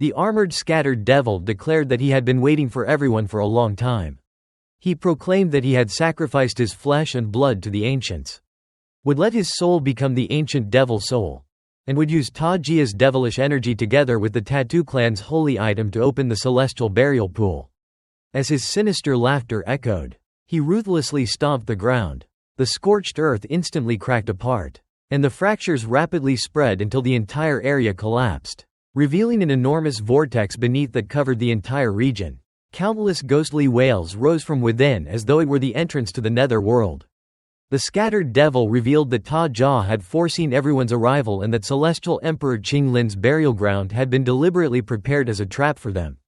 The armored scattered devil declared that he had been waiting for everyone for a long time. He proclaimed that he had sacrificed his flesh and blood to the ancients, would let his soul become the ancient devil soul, and would use Ta Jia's devilish energy together with the Tattoo clan's holy item to open the celestial burial pool. As his sinister laughter echoed, he ruthlessly stomped the ground. The scorched earth instantly cracked apart, and the fractures rapidly spread until the entire area collapsed, revealing an enormous vortex beneath that covered the entire region. Countless ghostly wails rose from within as though it were the entrance to the nether world. The scattered devil revealed that Ta Jia had foreseen everyone's arrival and that Celestial Emperor Ching Lin's burial ground had been deliberately prepared as a trap for them.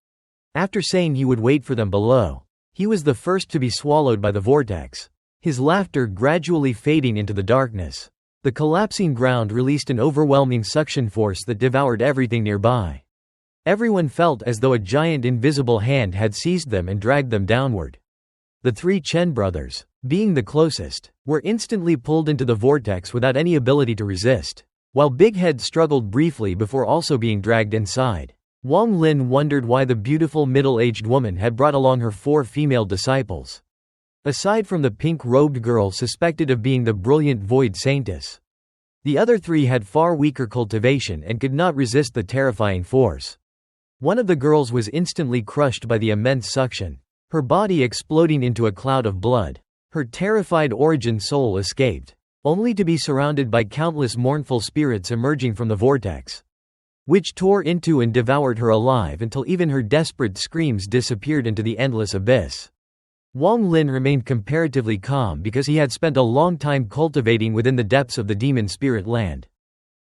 After saying he would wait for them below, he was the first to be swallowed by the vortex, his laughter gradually fading into the darkness. The collapsing ground released an overwhelming suction force that devoured everything nearby. Everyone felt as though a giant invisible hand had seized them and dragged them downward. The three Chen brothers, being the closest, were instantly pulled into the vortex without any ability to resist, while Big Head struggled briefly before also being dragged inside. Wang Lin wondered why the beautiful middle-aged woman had brought along her 4 female disciples. Aside from the pink-robed girl suspected of being the brilliant Void Saintess, the other 3 had far weaker cultivation and could not resist the terrifying force. One of the girls was instantly crushed by the immense suction, her body exploding into a cloud of blood. Her terrified origin soul escaped, only to be surrounded by countless mournful spirits emerging from the vortex, which tore into and devoured her alive until even her desperate screams disappeared into the endless abyss. Wang Lin remained comparatively calm because he had spent a long time cultivating within the depths of the demon spirit land,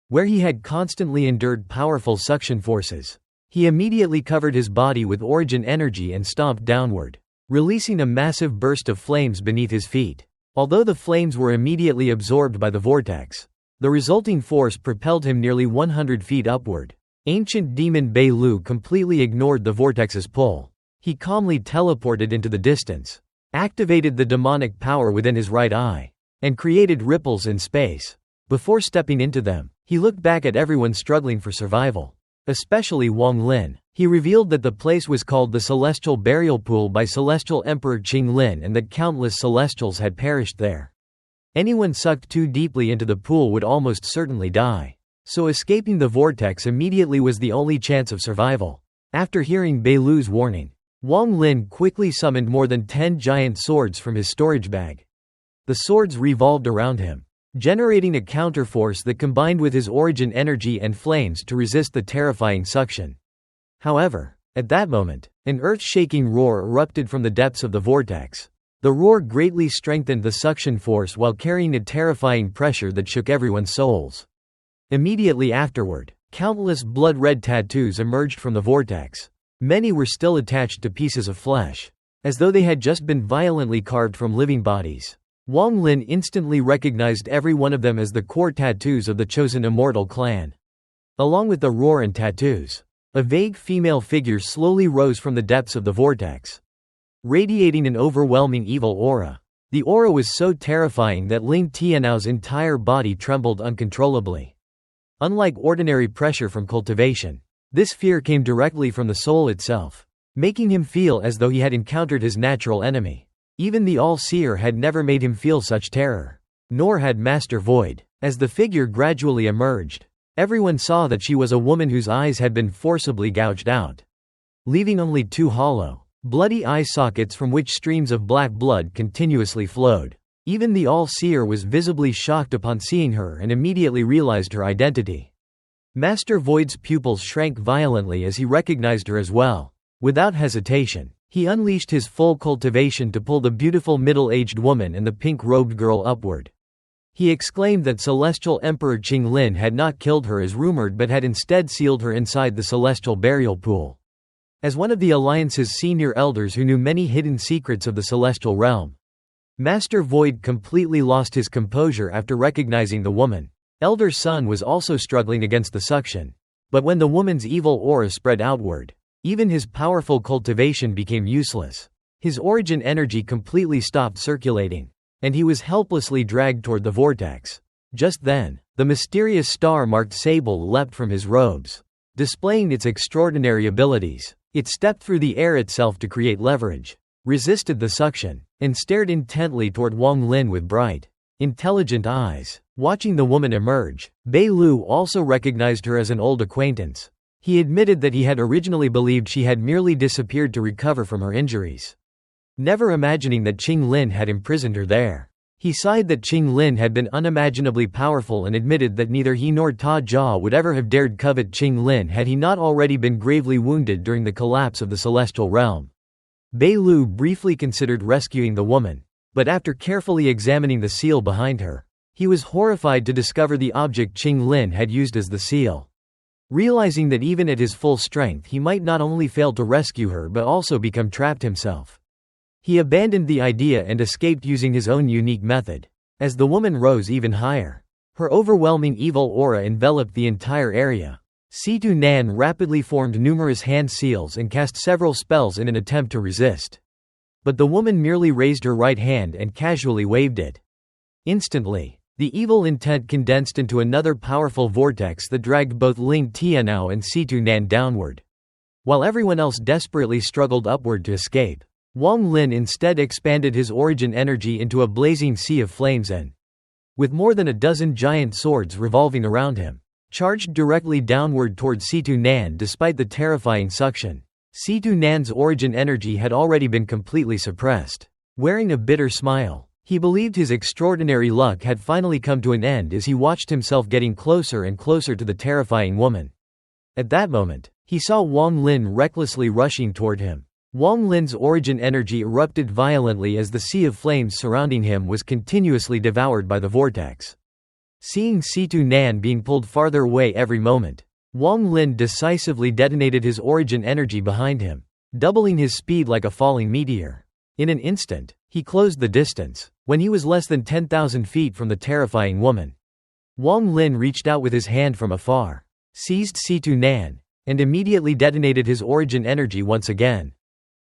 where he had constantly endured powerful suction forces. He immediately covered his body with origin energy and stomped downward, releasing a massive burst of flames beneath his feet. Although the flames were immediately absorbed by the vortex, the resulting force propelled him nearly 100 feet upward. Ancient demon Bei Lu completely ignored the vortex's pull. He calmly teleported into the distance, activated the demonic power within his right eye, and created ripples in space. Before stepping into them, he looked back at everyone struggling for survival, especially Wang Lin. He revealed that the place was called the Celestial Burial Pool by Celestial Emperor Ching Lin and that countless celestials had perished there. Anyone sucked too deeply into the pool would almost certainly die, so escaping the vortex immediately was the only chance of survival. After hearing Bei Lu's warning, Wang Lin quickly summoned more than 10 giant swords from his storage bag. The swords revolved around him, generating a counterforce that combined with his origin energy and flames to resist the terrifying suction. However, at that moment, an earth-shaking roar erupted from the depths of the vortex. The roar greatly strengthened the suction force while carrying a terrifying pressure that shook everyone's souls. Immediately afterward, countless blood-red tattoos emerged from the vortex. Many were still attached to pieces of flesh, as though they had just been violently carved from living bodies. Wang Lin instantly recognized every one of them as the core tattoos of the chosen immortal clan. Along with the roar and tattoos, a vague female figure slowly rose from the depths of the vortex, radiating an overwhelming evil aura. The aura was so terrifying that Ling Tianao's entire body trembled uncontrollably. Unlike ordinary pressure from cultivation, this fear came directly from the soul itself, making him feel as though he had encountered his natural enemy. Even the Allseer had never made him feel such terror, nor had Master Void. As the figure gradually emerged, everyone saw that she was a woman whose eyes had been forcibly gouged out, leaving only 2 hollow, bloody eye sockets from which streams of black blood continuously flowed. Even the Allseer was visibly shocked upon seeing her and immediately realized her identity. Master Void's pupils shrank violently as he recognized her as well. Without hesitation, he unleashed his full cultivation to pull the beautiful middle-aged woman and the pink-robed girl upward. He exclaimed that Celestial Emperor Ching Lin had not killed her as rumored but had instead sealed her inside the celestial burial pool. As one of the Alliance's senior elders who knew many hidden secrets of the celestial realm, Master Void completely lost his composure after recognizing the woman. Elder Sun was also struggling against the suction, but when the woman's evil aura spread outward, even his powerful cultivation became useless. His origin energy completely stopped circulating, and he was helplessly dragged toward the vortex. Just then, the mysterious star-marked sable leapt from his robes, displaying its extraordinary abilities. It stepped through the air itself to create leverage, resisted the suction, and stared intently toward Wang Lin with bright, intelligent eyes. Watching the woman emerge, Bei Lu also recognized her as an old acquaintance. He admitted that he had originally believed she had merely disappeared to recover from her injuries, never imagining that Qing Lin had imprisoned her there. He sighed that Qing Lin had been unimaginably powerful and admitted that neither he nor Ta Jia would ever have dared covet Qing Lin had he not already been gravely wounded during the collapse of the celestial realm. Bei Lu briefly considered rescuing the woman, but after carefully examining the seal behind her, he was horrified to discover the object Qing Lin had used as the seal. Realizing that even at his full strength he might not only fail to rescue her but also become trapped himself. He abandoned the idea and escaped using his own unique method. As the woman rose even higher, her overwhelming evil aura enveloped the entire area. Situ Nan rapidly formed numerous hand seals and cast several spells in an attempt to resist. But the woman merely raised her right hand and casually waved it. Instantly, the evil intent condensed into another powerful vortex that dragged both Ling Tianao and Situ Nan downward. While everyone else desperately struggled upward to escape, Wang Lin instead expanded his origin energy into a blazing sea of flames and, with more than a dozen giant swords revolving around him, charged directly downward toward Situ Nan despite the terrifying suction. Situ Nan's origin energy had already been completely suppressed. Wearing a bitter smile, he believed his extraordinary luck had finally come to an end as he watched himself getting closer and closer to the terrifying woman. At that moment, he saw Wang Lin recklessly rushing toward him. Wang Lin's origin energy erupted violently as the sea of flames surrounding him was continuously devoured by the vortex. Seeing Situ Nan being pulled farther away every moment, Wang Lin decisively detonated his origin energy behind him, doubling his speed like a falling meteor. In an instant, he closed the distance. When he was less than 10,000 feet from the terrifying woman, Wang Lin reached out with his hand from afar, seized Situ Nan, and immediately detonated his origin energy once again.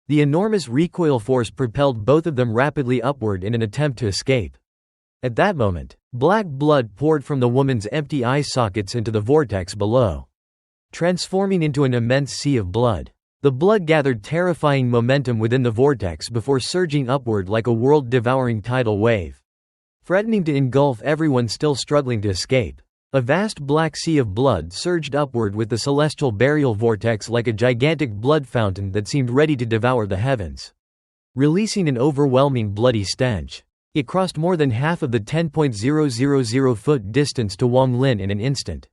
The enormous recoil force propelled both of them rapidly upward in an attempt to escape. At that moment, black blood poured from the woman's empty eye sockets into the vortex below, transforming into an immense sea of blood. The blood gathered terrifying momentum within the vortex before surging upward like a world-devouring tidal wave, threatening to engulf everyone still struggling to escape. A vast black sea of blood surged upward with the celestial burial vortex like a gigantic blood fountain that seemed ready to devour the heavens, releasing an overwhelming bloody stench. It crossed more than half of the 10.000-foot distance to Wang Lin in an instant.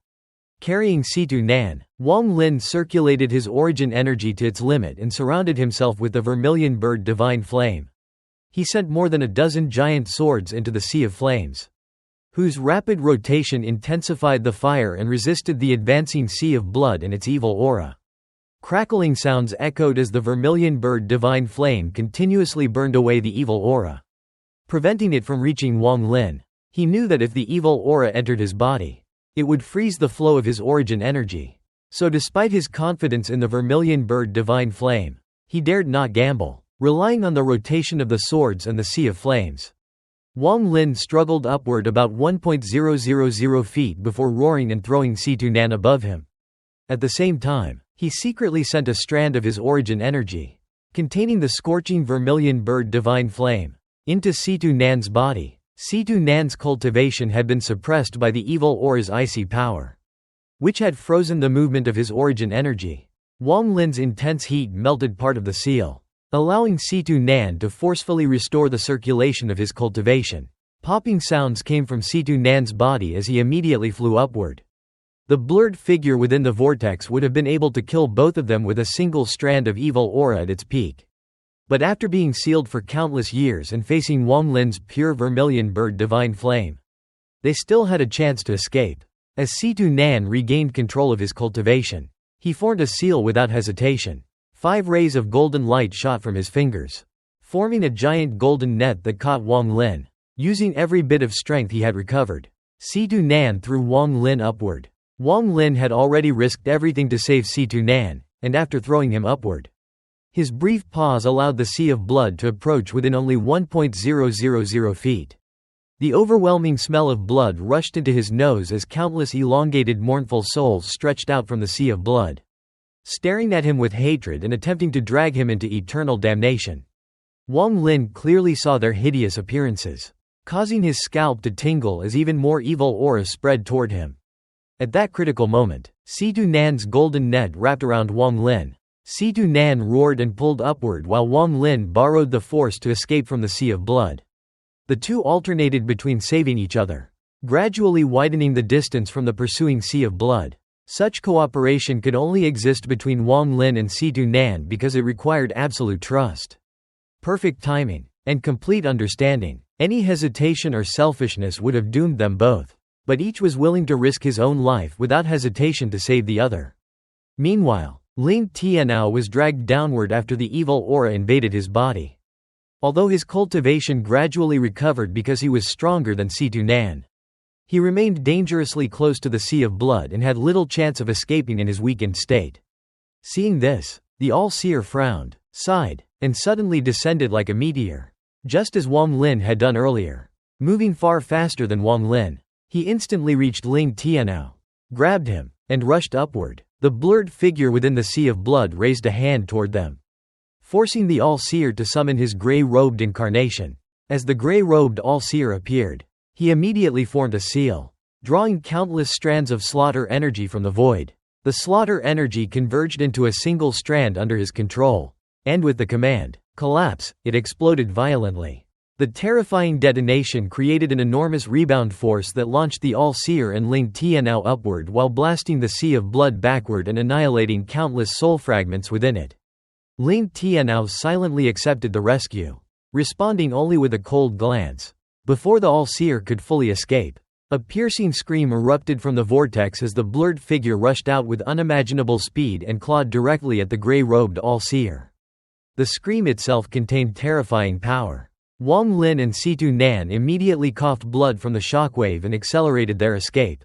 Carrying Situ Nan, Wang Lin circulated his origin energy to its limit and surrounded himself with the Vermilion Bird divine flame. He sent more than a dozen giant swords into the sea of flames, whose rapid rotation intensified the fire and resisted the advancing sea of blood and its evil aura. Crackling sounds echoed as the Vermilion Bird divine flame continuously burned away the evil aura, preventing it from reaching Wang Lin. He knew that if the evil aura entered his body, it would freeze the flow of his origin energy. So despite his confidence in the Vermilion Bird divine flame, he dared not gamble, relying on the rotation of the swords and the sea of flames. Wang Lin struggled upward about 1.000 feet before roaring and throwing Situ Nan above him. At the same time, he secretly sent a strand of his origin energy, containing the scorching Vermilion Bird divine flame, into Situ Nan's body. Situ Nan's cultivation had been suppressed by the evil aura's icy power, which had frozen the movement of his origin energy. Wang Lin's intense heat melted part of the seal, allowing Situ Nan to forcefully restore the circulation of his cultivation. Popping sounds came from Situ Nan's body as he immediately flew upward. The blurred figure within the vortex would have been able to kill both of them with a single strand of evil aura at its peak. But after being sealed for countless years and facing Wang Lin's pure Vermilion Bird divine flame, they still had a chance to escape. As Situ Nan regained control of his cultivation, he formed a seal without hesitation. 5 rays of golden light shot from his fingers, forming a giant golden net that caught Wang Lin. Using every bit of strength he had recovered, Situ Nan threw Wang Lin upward. Wang Lin had already risked everything to save Situ Nan, and after throwing him upward, his brief pause allowed the sea of blood to approach within only 1.000 feet. The overwhelming smell of blood rushed into his nose as countless elongated mournful souls stretched out from the sea of blood, staring at him with hatred and attempting to drag him into eternal damnation. Wang Lin clearly saw their hideous appearances, causing his scalp to tingle as even more evil auras spread toward him. At that critical moment, Situ Nan's golden net wrapped around Wang Lin. Situ Nan roared and pulled upward while Wang Lin borrowed the force to escape from the sea of blood. The two alternated between saving each other, gradually widening the distance from the pursuing sea of blood. Such cooperation could only exist between Wang Lin and Situ Nan because it required absolute trust, perfect timing, and complete understanding. Any hesitation or selfishness would have doomed them both, but each was willing to risk his own life without hesitation to save the other. Meanwhile, Ling Tianao was dragged downward after the evil aura invaded his body. Although his cultivation gradually recovered because he was stronger than Situ Nan, he remained dangerously close to the sea of blood and had little chance of escaping in his weakened state. Seeing this, the Allseer frowned, sighed, and suddenly descended like a meteor, just as Wang Lin had done earlier. Moving far faster than Wang Lin, he instantly reached Ling Tianao, grabbed him, and rushed upward. The blurred figure within the sea of blood raised a hand toward them, forcing the Allseer to summon his gray-robed incarnation. As the gray-robed Allseer appeared, he immediately formed a seal, drawing countless strands of slaughter energy from the void. The slaughter energy converged into a single strand under his control, and with the command, "Collapse," it exploded violently. The terrifying detonation created an enormous rebound force that launched the Allseer and Ling Tianao upward while blasting the sea of blood backward and annihilating countless soul fragments within it. Ling Tianao silently accepted the rescue, responding only with a cold glance. Before the Allseer could fully escape, a piercing scream erupted from the vortex as the blurred figure rushed out with unimaginable speed and clawed directly at the gray-robed Allseer. The scream itself contained terrifying power. Wang Lin and Situ Nan immediately coughed blood from the shockwave and accelerated their escape,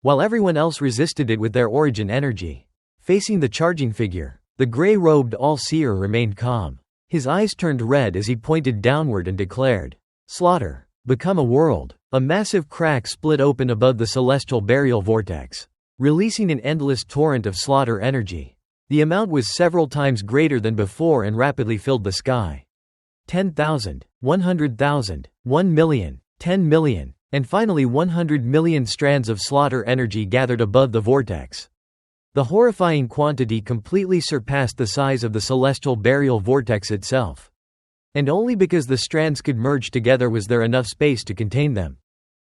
while everyone else resisted it with their origin energy. Facing the charging figure, the gray-robed Allseer remained calm. His eyes turned red as he pointed downward and declared, "Slaughter, become a world." A massive crack split open above the celestial burial vortex, releasing an endless torrent of slaughter energy. The amount was several times greater than before and rapidly filled the sky. 10,000, 100,000, 1 million, 10 million, and finally 100 million strands of slaughter energy gathered above the vortex. The horrifying quantity completely surpassed the size of the celestial burial vortex itself. And only because the strands could merge together was there enough space to contain them.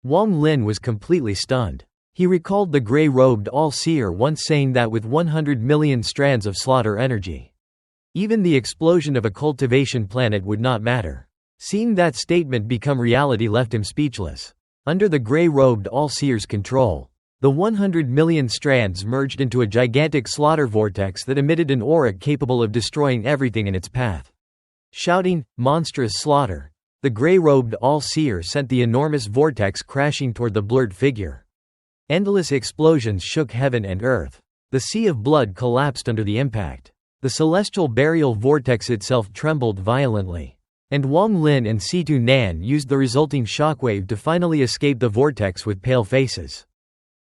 Wang Lin was completely stunned. He recalled the gray-robed Allseer once saying that with 100 million strands of slaughter energy, even the explosion of a cultivation planet would not matter. Seeing that statement become reality left him speechless. Under the gray-robed Allseer's control, the 100 million strands merged into a gigantic slaughter vortex that emitted an aura capable of destroying everything in its path. Shouting, "Monstrous slaughter!" the gray-robed Allseer sent the enormous vortex crashing toward the blurred figure. Endless explosions shook heaven and earth. The sea of blood collapsed under the impact. The celestial burial vortex itself trembled violently, and Wang Lin and Situ Nan used the resulting shockwave to finally escape the vortex with pale faces.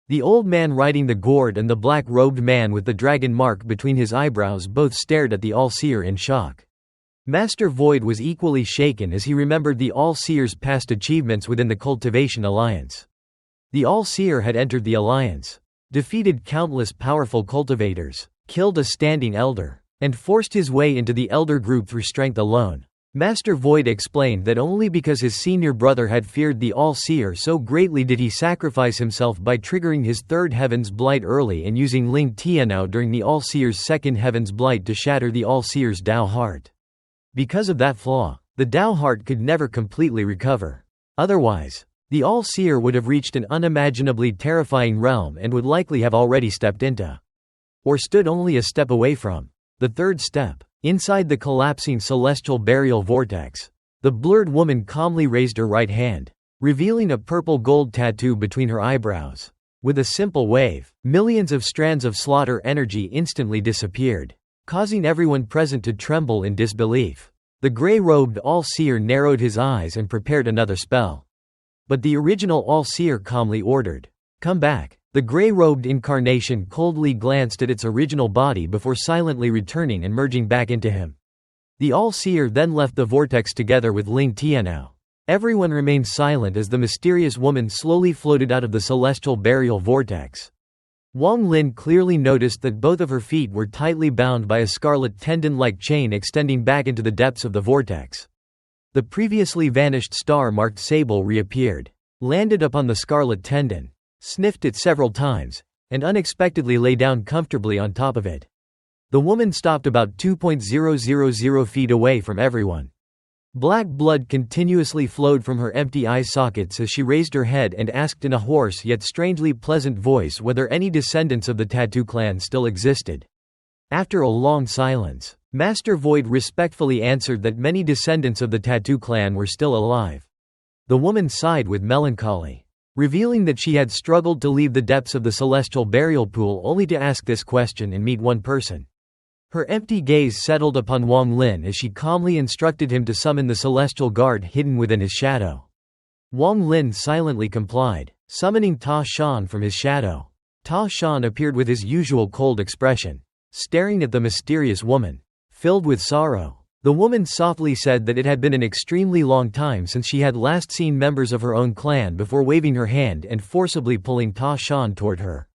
The old man riding the gourd and the black-robed man with the dragon mark between his eyebrows both stared at the Allseer in shock. Master Void was equally shaken as he remembered the Allseer's past achievements within the Cultivation Alliance. The Allseer had entered the Alliance, defeated countless powerful cultivators, killed a standing elder, and forced his way into the elder group through strength alone. Master Void explained that only because his senior brother had feared the Allseer so greatly did he sacrifice himself by triggering his third Heaven's Blight early and using Ling Tianao during the Allseer's second Heaven's Blight to shatter the Allseer's Dao heart. Because of that flaw, the Dao heart could never completely recover. Otherwise, the Allseer would have reached an unimaginably terrifying realm and would likely have already stepped into, or stood only a step away from, the third step. Inside the collapsing celestial burial vortex, the blurred woman calmly raised her right hand, revealing a purple gold tattoo between her eyebrows. With a simple wave, millions of strands of slaughter energy instantly disappeared, causing everyone present to tremble in disbelief. The gray-robed Allseer narrowed his eyes and prepared another spell. But the original Allseer calmly ordered, "Come back." The gray-robed incarnation coldly glanced at its original body before silently returning and merging back into him. The Allseer then left the vortex together with Ling Tianao. Everyone remained silent as the mysterious woman slowly floated out of the celestial burial vortex. Wang Lin clearly noticed that both of her feet were tightly bound by a scarlet tendon-like chain extending back into the depths of the vortex. The previously vanished star-marked sable reappeared, landed upon the scarlet tendon, sniffed it several times, and unexpectedly lay down comfortably on top of it. The woman stopped about 2,000 feet away from everyone. Black blood continuously flowed from her empty eye sockets as she raised her head and asked in a hoarse yet strangely pleasant voice whether any descendants of the Tattoo clan still existed. After a long silence, Master Void respectfully answered that many descendants of the Tattoo clan were still alive. The woman sighed with melancholy, revealing that she had struggled to leave the depths of the celestial burial pool only to ask this question and meet one person. Her empty gaze settled upon Wang Lin as she calmly instructed him to summon the celestial guard hidden within his shadow. Wang Lin silently complied, summoning Ta Shan from his shadow. Ta Shan appeared with his usual cold expression, staring at the mysterious woman, filled with sorrow. The woman softly said that it had been an extremely long time since she had last seen members of her own clan before waving her hand and forcibly pulling Ta Shan toward her.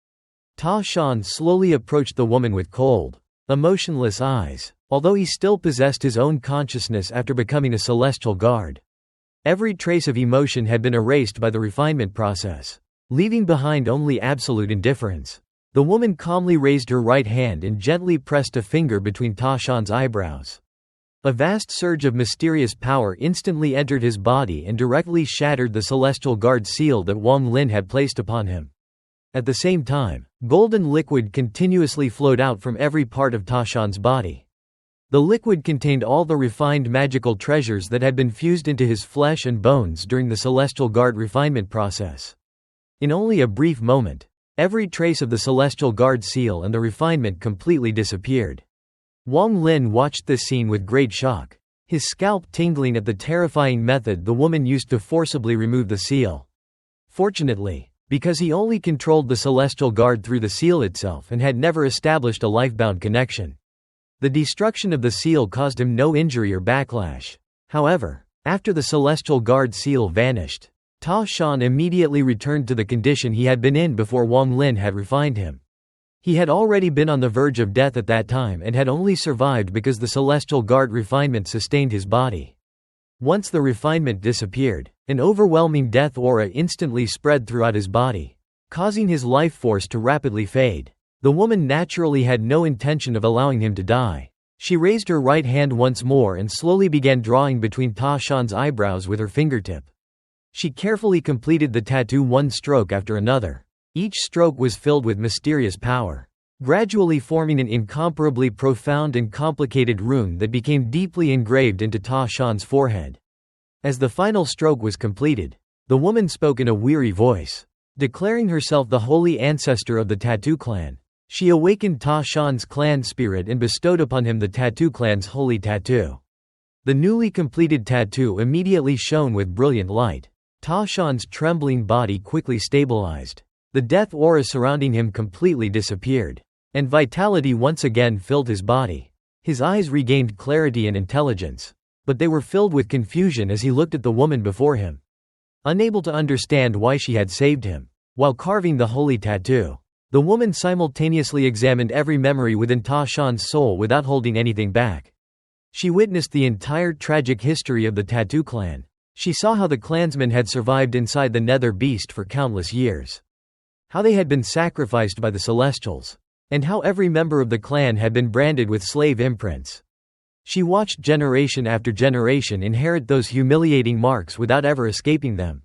Ta Shan slowly approached the woman with cold, emotionless eyes, although he still possessed his own consciousness after becoming a celestial guard. Every trace of emotion had been erased by the refinement process, leaving behind only absolute indifference. The woman calmly raised her right hand and gently pressed a finger between Ta Shan's eyebrows. A vast surge of mysterious power instantly entered his body and directly shattered the celestial guard seal that Wang Lin had placed upon him. At the same time, golden liquid continuously flowed out from every part of Ta Shan's body. The liquid contained all the refined magical treasures that had been fused into his flesh and bones during the Celestial Guard refinement process. In only a brief moment, every trace of the Celestial Guard seal and the refinement completely disappeared. Wang Lin watched this scene with great shock, his scalp tingling at the terrifying method the woman used to forcibly remove the seal. Fortunately, because he only controlled the Celestial Guard through the seal itself and had never established a lifebound connection, the destruction of the seal caused him no injury or backlash. However, after the Celestial Guard seal vanished, Ta Shan immediately returned to the condition he had been in before Wang Lin had refined him. He had already been on the verge of death at that time and had only survived because the Celestial Guard refinement sustained his body. Once the refinement disappeared, an overwhelming death aura instantly spread throughout his body, causing his life force to rapidly fade. The woman naturally had no intention of allowing him to die. She raised her right hand once more and slowly began drawing between Ta Shan's eyebrows with her fingertip. She carefully completed the tattoo one stroke after another. Each stroke was filled with mysterious power, gradually forming an incomparably profound and complicated rune that became deeply engraved into Ta Shan's forehead. As the final stroke was completed, the woman spoke in a weary voice, declaring herself the holy ancestor of the Tattoo clan. She awakened Ta Shan's clan spirit and bestowed upon him the Tattoo clan's holy tattoo. The newly completed tattoo immediately shone with brilliant light. Ta Shan's trembling body quickly stabilized. The death aura surrounding him completely disappeared, and vitality once again filled his body. His eyes regained clarity and intelligence, but they were filled with confusion as he looked at the woman before him, unable to understand why she had saved him. While carving the holy tattoo, the woman simultaneously examined every memory within Ta Shan's soul without holding anything back. She witnessed the entire tragic history of the Tattoo clan. She saw how the clansmen had survived inside the nether beast for countless years, how they had been sacrificed by the Celestials, and how every member of the clan had been branded with slave imprints. She watched generation after generation inherit those humiliating marks without ever escaping them.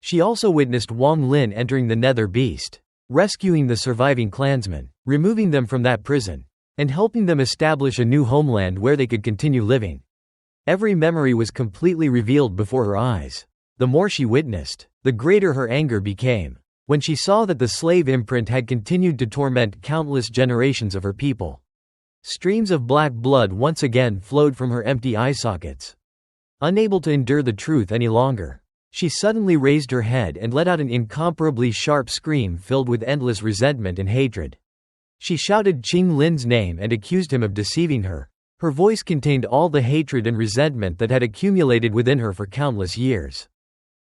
She also witnessed Wang Lin entering the nether beast, rescuing the surviving clansmen, removing them from that prison, and helping them establish a new homeland where they could continue living. Every memory was completely revealed before her eyes. The more she witnessed, the greater her anger became, when she saw that the slave imprint had continued to torment countless generations of her people. Streams of black blood once again flowed from her empty eye sockets. Unable to endure the truth any longer, She suddenly raised her head and let out an incomparably sharp scream filled with endless resentment and hatred. She shouted Ching Lin's name and accused him of deceiving her. Her voice contained all the hatred and resentment that had accumulated within her for countless years.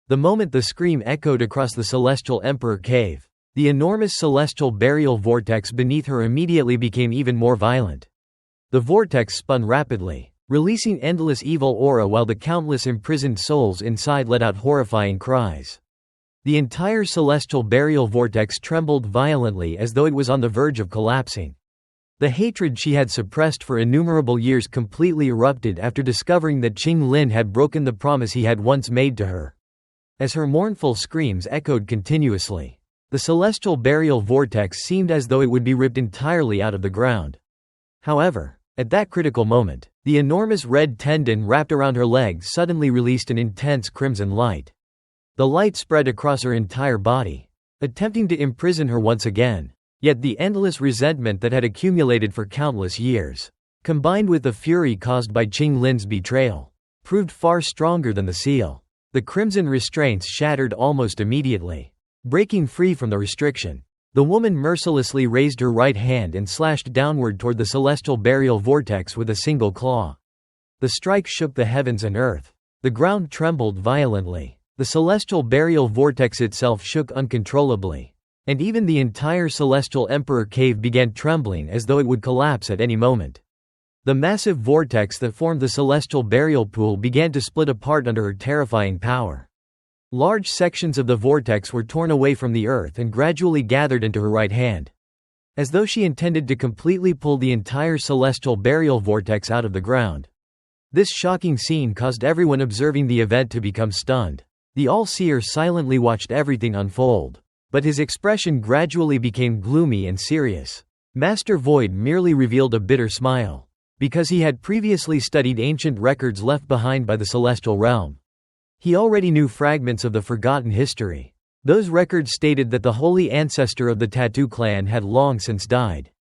The moment the scream echoed across the Celestial Emperor cave, the enormous celestial burial vortex beneath her immediately became even more violent. The vortex spun rapidly, releasing endless evil aura while the countless imprisoned souls inside let out horrifying cries. The entire celestial burial vortex trembled violently as though it was on the verge of collapsing. The hatred she had suppressed for innumerable years completely erupted after discovering that Ching Lin had broken the promise he had once made to her. As her mournful screams echoed continuously, the celestial burial vortex seemed as though it would be ripped entirely out of the ground. However, at that critical moment, the enormous red tendon wrapped around her leg suddenly released an intense crimson light. The light spread across her entire body, attempting to imprison her once again. Yet the endless resentment that had accumulated for countless years, combined with the fury caused by Ching Lin's betrayal, proved far stronger than the seal. The crimson restraints shattered almost immediately. Breaking free from the restriction, the woman mercilessly raised her right hand and slashed downward toward the celestial burial vortex with a single claw. The strike shook the heavens and earth. The ground trembled violently. The celestial burial vortex itself shook uncontrollably. And even the entire Celestial Emperor cave began trembling as though it would collapse at any moment. The massive vortex that formed the celestial burial pool began to split apart under her terrifying power. Large sections of the vortex were torn away from the earth and gradually gathered into her right hand, as though she intended to completely pull the entire celestial burial vortex out of the ground. This shocking scene caused everyone observing the event to become stunned. The Allseer silently watched everything unfold. But his expression gradually became gloomy and serious. Master Void merely revealed a bitter smile. Because he had previously studied ancient records left behind by the Celestial Realm. He already knew fragments of the forgotten history. Those records stated that the holy ancestor of the Tattoo clan had long since died.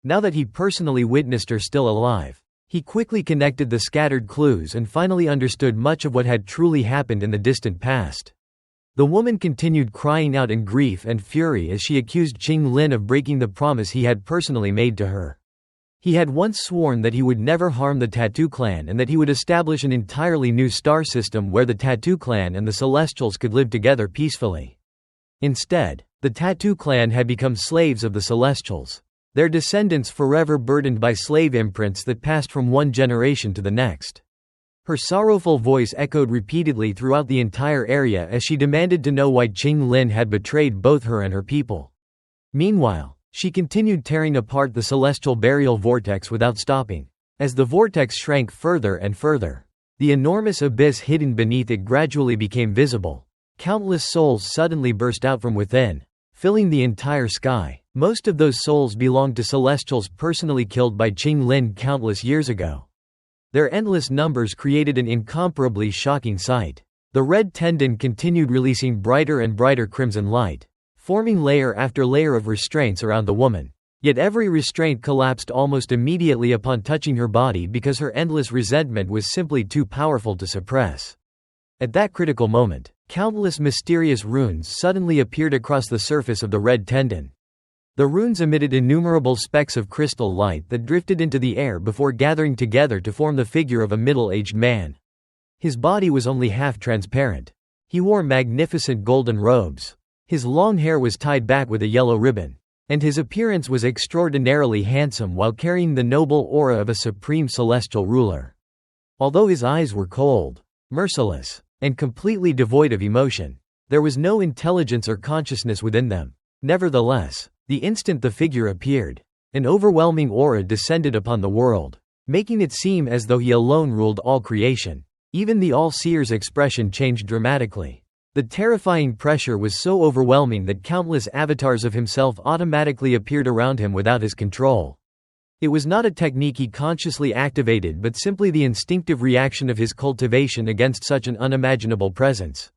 Now that he personally witnessed her still alive, he quickly connected the scattered clues and finally understood much of what had truly happened in the distant past. The woman continued crying out in grief and fury as she accused Ching Lin of breaking the promise he had personally made to her. He had once sworn that he would never harm the Tattoo clan and that he would establish an entirely new star system where the Tattoo clan and the Celestials could live together peacefully. Instead, the Tattoo clan had become slaves of the Celestials, their descendants forever burdened by slave imprints that passed from one generation to the next. Her sorrowful voice echoed repeatedly throughout the entire area as she demanded to know why Ching Lin had betrayed both her and her people. Meanwhile, she continued tearing apart the celestial burial vortex without stopping. As the vortex shrank further and further, the enormous abyss hidden beneath it gradually became visible. Countless souls suddenly burst out from within, filling the entire sky. Most of those souls belonged to Celestials personally killed by Ching Lin countless years ago. Their endless numbers created an incomparably shocking sight. The red tendon continued releasing brighter and brighter crimson light, forming layer after layer of restraints around the woman. Yet every restraint collapsed almost immediately upon touching her body because her endless resentment was simply too powerful to suppress. At that critical moment, countless mysterious runes suddenly appeared across the surface of the red tendon. The runes emitted innumerable specks of crystal light that drifted into the air before gathering together to form the figure of a middle-aged man. His body was only half transparent. He wore magnificent golden robes. His long hair was tied back with a yellow ribbon, and his appearance was extraordinarily handsome while carrying the noble aura of a supreme celestial ruler. Although his eyes were cold, merciless, and completely devoid of emotion, there was no intelligence or consciousness within them. Nevertheless, the instant the figure appeared, an overwhelming aura descended upon the world, making it seem as though he alone ruled all creation. Even the Allseer's expression changed dramatically. The terrifying pressure was so overwhelming that countless avatars of himself automatically appeared around him without his control. It was not a technique he consciously activated but simply the instinctive reaction of his cultivation against such an unimaginable presence.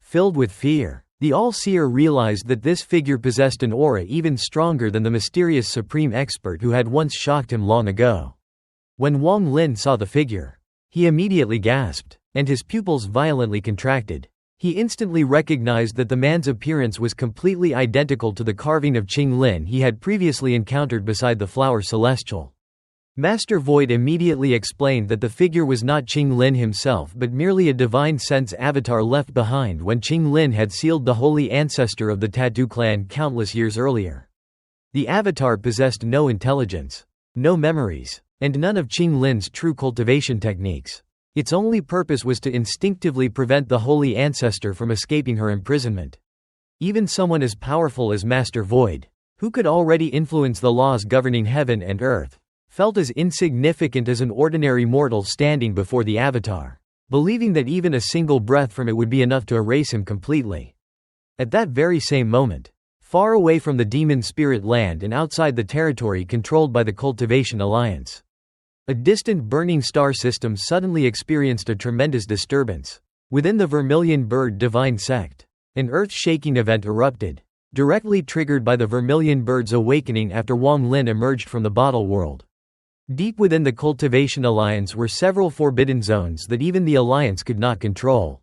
Filled with fear, the Allseer realized that this figure possessed an aura even stronger than the mysterious supreme expert who had once shocked him long ago. When Wang Lin saw the figure, he immediately gasped, and his pupils violently contracted. He instantly recognized that the man's appearance was completely identical to the carving of Ching Lin he had previously encountered beside the flower celestial. Master Void immediately explained that the figure was not Ching Lin himself but merely a divine sense avatar left behind when Ching Lin had sealed the holy ancestor of the Tattoo clan countless years earlier. The avatar possessed no intelligence, no memories, and none of Ching Lin's true cultivation techniques. Its only purpose was to instinctively prevent the holy ancestor from escaping her imprisonment. Even someone as powerful as Master Void, who could already influence the laws governing heaven and earth, felt as insignificant as an ordinary mortal standing before the avatar, believing that even a single breath from it would be enough to erase him completely. At that very same moment, far away from the demon spirit land and outside the territory controlled by the Cultivation Alliance, a distant burning star system suddenly experienced a tremendous disturbance. Within the Vermilion Bird divine sect, an earth-shaking event erupted, directly triggered by the Vermilion Bird's awakening after Wang Lin emerged from the bottle world. Deep within the Cultivation Alliance were several forbidden zones that even the Alliance could not control.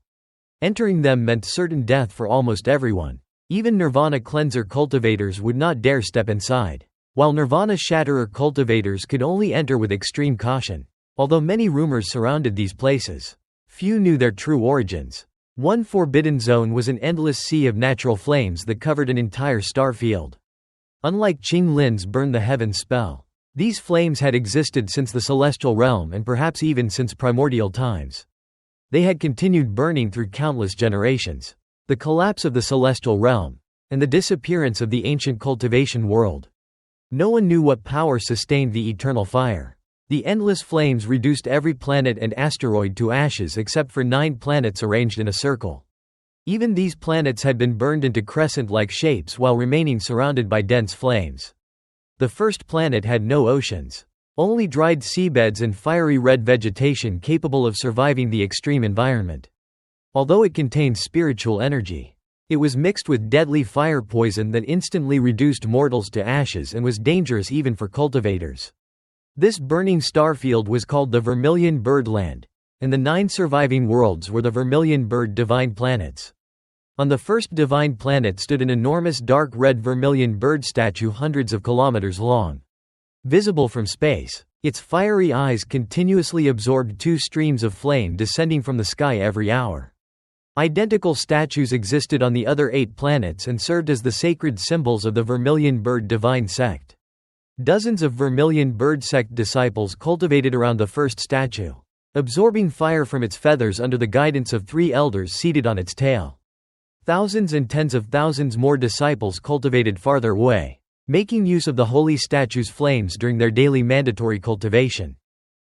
Entering them meant certain death for almost everyone. Even Nirvana Cleanser cultivators would not dare step inside, while Nirvana Shatterer cultivators could only enter with extreme caution. Although many rumors surrounded these places, few knew their true origins. One forbidden zone was an endless sea of natural flames that covered an entire star field. Unlike Ching Lin's Burn the Heavens spell, these flames had existed since the celestial realm and perhaps even since primordial times. They had continued burning through countless generations. The collapse of the celestial realm, and the disappearance of the ancient cultivation world. No one knew what power sustained the eternal fire. The endless flames reduced every planet and asteroid to ashes except for 9 planets arranged in a circle. Even these planets had been burned into crescent-like shapes while remaining surrounded by dense flames. The first planet had no oceans, only dried seabeds and fiery red vegetation capable of surviving the extreme environment. Although it contained spiritual energy, it was mixed with deadly fire poison that instantly reduced mortals to ashes and was dangerous even for cultivators. This burning starfield was called the Vermilion Bird Land, and the 9 surviving worlds were the Vermilion Bird divine planets. On the first divine planet stood an enormous dark red vermilion bird statue hundreds of kilometers long. Visible from space, its fiery eyes continuously absorbed 2 streams of flame descending from the sky every hour. Identical statues existed on the other 8 planets and served as the sacred symbols of the Vermilion Bird divine sect. Dozens of Vermilion Bird sect disciples cultivated around the first statue, absorbing fire from its feathers under the guidance of 3 elders seated on its tail. Thousands and tens of thousands more disciples cultivated farther away, making use of the holy statue's flames during their daily mandatory cultivation.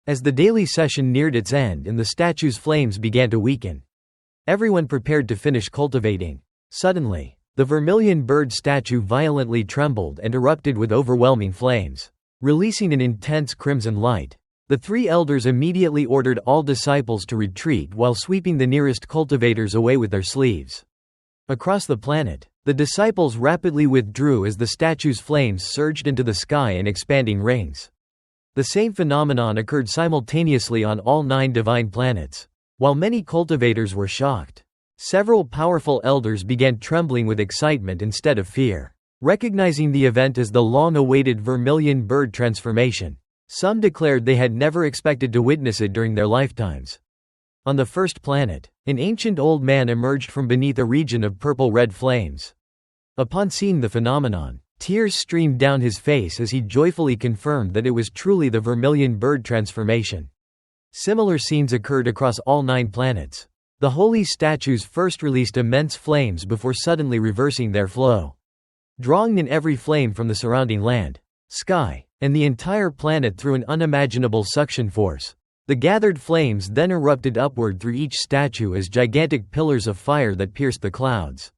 As the daily session neared its end and the statue's flames began to weaken, everyone prepared to finish cultivating. Suddenly, the Vermilion Bird statue violently trembled and erupted with overwhelming flames, releasing an intense crimson light. The 3 elders immediately ordered all disciples to retreat while sweeping the nearest cultivators away with their sleeves. Across the planet, the disciples rapidly withdrew as the statue's flames surged into the sky in expanding rings. The same phenomenon occurred simultaneously on all 9 divine planets. While many cultivators were shocked, several powerful elders began trembling with excitement instead of fear. Recognizing the event as the long-awaited Vermilion Bird transformation, some declared they had never expected to witness it during their lifetimes. On the first planet, an ancient old man emerged from beneath a region of purple-red flames. Upon seeing the phenomenon, tears streamed down his face as he joyfully confirmed that it was truly the Vermilion Bird transformation. Similar scenes occurred across all 9 planets. The holy statues first released immense flames before suddenly reversing their flow, drawing in every flame from the surrounding land, sky, and the entire planet through an unimaginable suction force. The gathered flames then erupted upward through each statue as gigantic pillars of fire that pierced the clouds,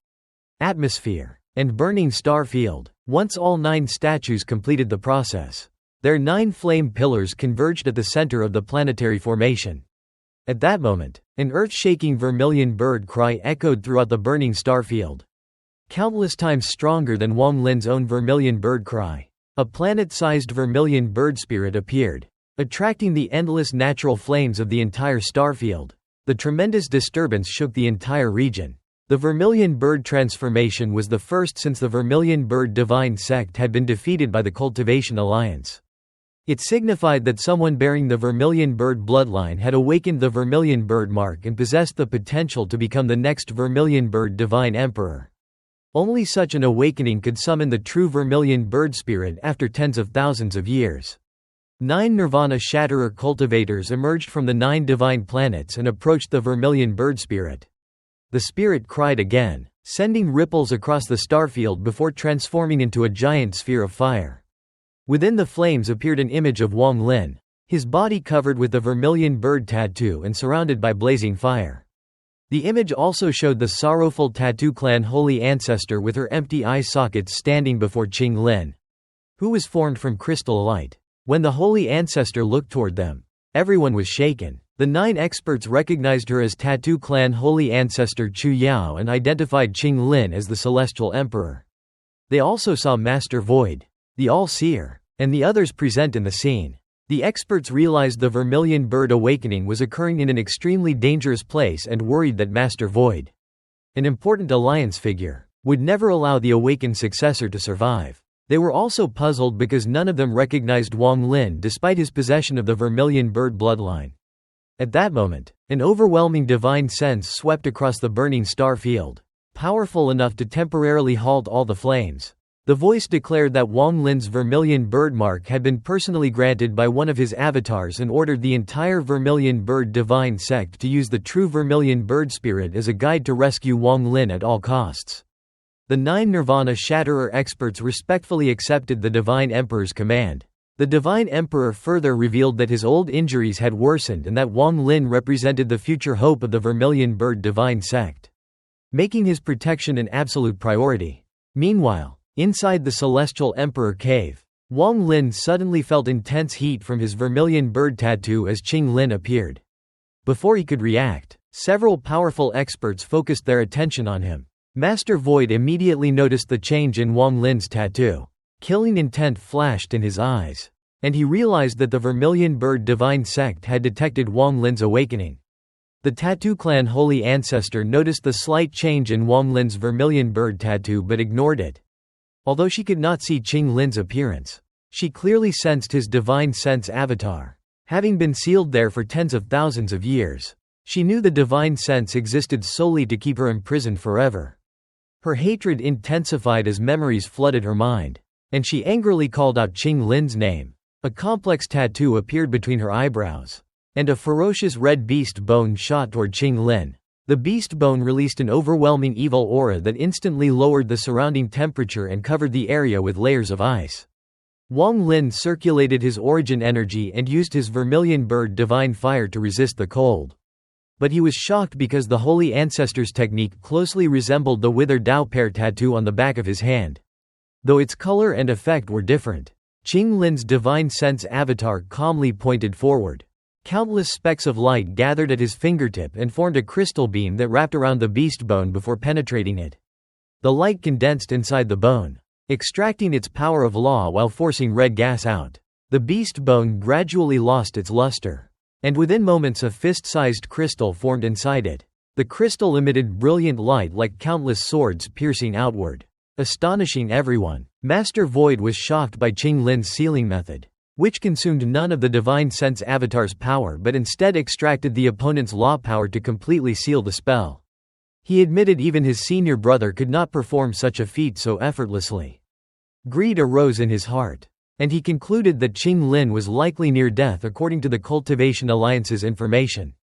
atmosphere, and burning star field. Once all 9 statues completed the process, their 9 flame pillars converged at the center of the planetary formation. At that moment, an earth-shaking Vermilion Bird cry echoed throughout the burning star field, countless times stronger than Wang Lin's own Vermilion Bird cry. A planet-sized Vermilion Bird spirit appeared, attracting the endless natural flames of the entire star field. The tremendous disturbance shook the entire region. The Vermilion Bird transformation was the first since the Vermilion Bird divine sect had been defeated by the Cultivation Alliance. It signified that someone bearing the Vermilion Bird bloodline had awakened the Vermilion Bird mark and possessed the potential to become the next Vermilion Bird divine emperor. Only such an awakening could summon the true Vermilion Bird spirit after tens of thousands of years. 9 Nirvana Shatterer cultivators emerged from the 9 divine planets and approached the Vermilion Bird spirit. The spirit cried again, sending ripples across the starfield before transforming into a giant sphere of fire. Within the flames appeared an image of Wang Lin, his body covered with the Vermilion Bird tattoo and surrounded by blazing fire. The image also showed the sorrowful Tattoo Clan holy ancestor with her empty eye sockets standing before Ching Lin, who was formed from crystal light. When the holy ancestor looked toward them, everyone was shaken. The 9 experts recognized her as Tattoo Clan holy ancestor Chu Yao and identified Ching Lin as the celestial emperor. They also saw Master Void, the Allseer, and the others present in the scene. The experts realized the Vermilion Bird awakening was occurring in an extremely dangerous place and worried that Master Void, an important alliance figure, would never allow the awakened successor to survive. They were also puzzled because none of them recognized Wang Lin despite his possession of the Vermilion Bird bloodline. At that moment, an overwhelming divine sense swept across the burning star field, powerful enough to temporarily halt all the flames. The voice declared that Wang Lin's Vermilion Bird mark had been personally granted by one of his avatars and ordered the entire Vermilion Bird divine sect to use the true Vermilion Bird spirit as a guide to rescue Wang Lin at all costs. The 9 Nirvana Shatterer experts respectfully accepted the Divine Emperor's command. The Divine Emperor further revealed that his old injuries had worsened and that Wang Lin represented the future hope of the Vermilion Bird divine sect, making his protection an absolute priority. Meanwhile, inside the Celestial Emperor cave, Wang Lin suddenly felt intense heat from his Vermilion Bird tattoo as Ching Lin appeared. Before he could react, several powerful experts focused their attention on him. Master Void immediately noticed the change in Wang Lin's tattoo. Killing intent flashed in his eyes, and he realized that the Vermilion Bird divine sect had detected Wang Lin's awakening. The Tattoo Clan holy ancestor noticed the slight change in Wang Lin's Vermilion Bird tattoo but ignored it. Although she could not see Ching Lin's appearance, she clearly sensed his divine sense avatar. Having been sealed there for tens of thousands of years, she knew the divine sense existed solely to keep her imprisoned forever. Her hatred intensified as memories flooded her mind, and she angrily called out Ching Lin's name. A complex tattoo appeared between her eyebrows, and a ferocious red beast bone shot toward Ching Lin. The beast bone released an overwhelming evil aura that instantly lowered the surrounding temperature and covered the area with layers of ice. Wang Lin circulated his origin energy and used his Vermilion Bird divine fire to resist the cold. But he was shocked because the holy ancestor's technique closely resembled the Wither Dao Pair tattoo on the back of his hand, though its color and effect were different. Ching Lin's divine sense avatar calmly pointed forward. Countless specks of light gathered at his fingertip and formed a crystal beam that wrapped around the beast bone before penetrating it. The light condensed inside the bone, extracting its power of law while forcing red gas out. The beast bone gradually lost its luster, and within moments a fist-sized crystal formed inside it. The crystal emitted brilliant light like countless swords piercing outward, astonishing everyone. Master Void was shocked by Ching Lin's sealing method, which consumed none of the divine sense avatar's power but instead extracted the opponent's law power to completely seal the spell. He admitted even his senior brother could not perform such a feat so effortlessly. Greed arose in his heart, and he concluded that Ching Lin was likely near death according to the Cultivation Alliance's information.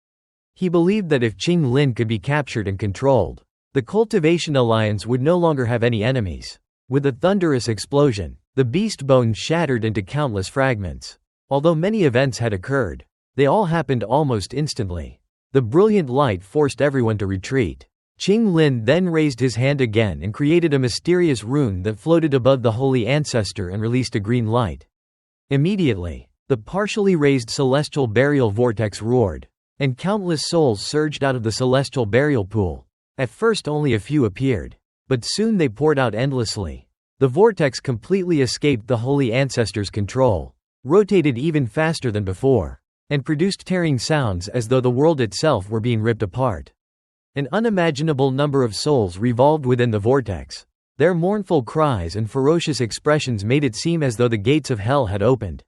He believed that if Ching Lin could be captured and controlled, the Cultivation Alliance would no longer have any enemies. With a thunderous explosion, the beast bone shattered into countless fragments. Although many events had occurred, they all happened almost instantly. The brilliant light forced everyone to retreat. Ching Lin then raised his hand again and created a mysterious rune that floated above the holy ancestor and released a green light. Immediately, the partially raised celestial burial vortex roared, and countless souls surged out of the celestial burial pool. At first only a few appeared, but soon they poured out endlessly. The vortex completely escaped the holy ancestor's control, rotated even faster than before. and produced tearing sounds as though the world itself were being ripped apart. An unimaginable number of souls revolved within the vortex. Their mournful cries and ferocious expressions made it seem as though the gates of hell had opened.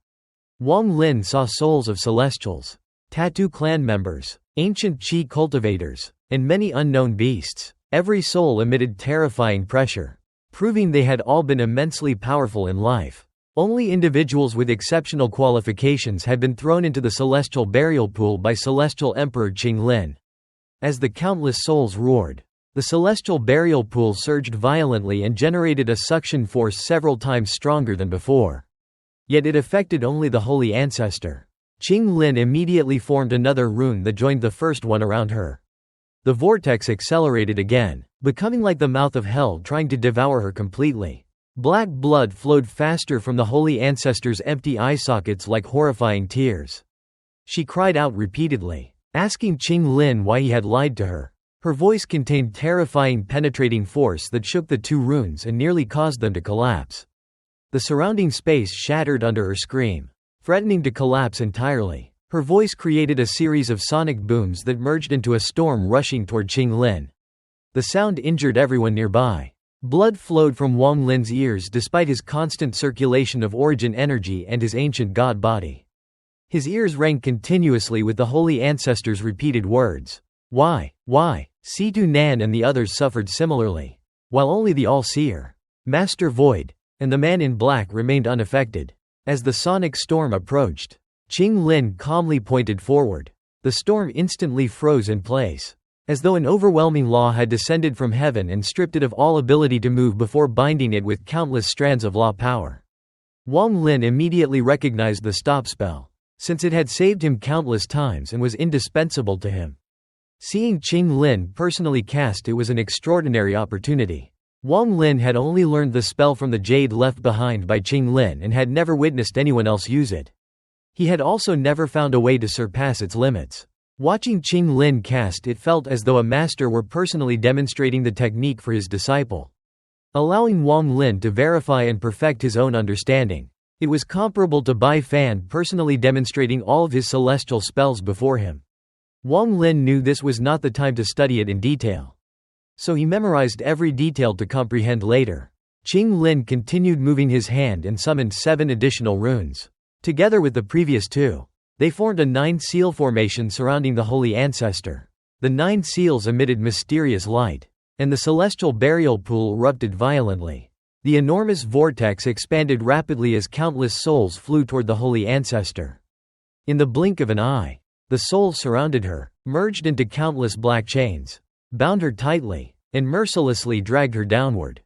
Wang Lin saw souls of celestials, tattoo clan members, ancient Qi cultivators, and many unknown beasts. Every soul emitted terrifying pressure, proving they had all been immensely powerful in life. Only individuals with exceptional qualifications had been thrown into the celestial burial pool by celestial emperor Ching. As the countless souls roared, the celestial burial pool surged violently and generated a suction force several times stronger than before. Yet it affected only the holy ancestor. Ching immediately formed another rune that joined the first one around her. The vortex accelerated again, becoming like the mouth of hell trying to devour her completely. Black blood flowed faster from the holy ancestor's empty eye sockets like horrifying tears. She cried out repeatedly, asking Ching why he had lied to her. Her voice contained terrifying penetrating force that shook the two runes and nearly caused them to collapse. The surrounding space shattered under her scream, threatening to collapse entirely. Her voice created a series of sonic booms that merged into a storm rushing toward Ching. The sound injured everyone nearby. Blood flowed from Wang Lin's ears despite his constant circulation of origin energy and his ancient god body. His ears rang continuously with the holy ancestor's repeated words. Why? Situ Nan and the others suffered similarly, while only the Allseer, Master Void, and the man in black remained unaffected. As the sonic storm approached, Ching calmly pointed forward. The storm instantly froze in place, as though an overwhelming law had descended from heaven and stripped it of all ability to move before binding it with countless strands of law power. Wang Lin immediately recognized the stop spell, since it had saved him countless times and was indispensable to him. Seeing Ching personally cast it was an extraordinary opportunity. Wang Lin had only learned the spell from the jade left behind by Ching and had never witnessed anyone else use it. He had also never found a way to surpass its limits. Watching Ching cast it felt as though a master were personally demonstrating the technique for his disciple, allowing Wang Lin to verify and perfect his own understanding. It was comparable to Bai Fan personally demonstrating all of his celestial spells before him. Wang Lin knew this was not the time to study it in detail, so he memorized every detail to comprehend later. Ching continued moving his hand and summoned 7 additional runes. Together with the previous 2, they formed a 9-seal formation surrounding the holy ancestor. The 9 seals emitted mysterious light, and the celestial burial pool erupted violently. The enormous vortex expanded rapidly as countless souls flew toward the holy ancestor. In the blink of an eye, the souls surrounded her, merged into countless black chains, bound her tightly, and mercilessly dragged her downward.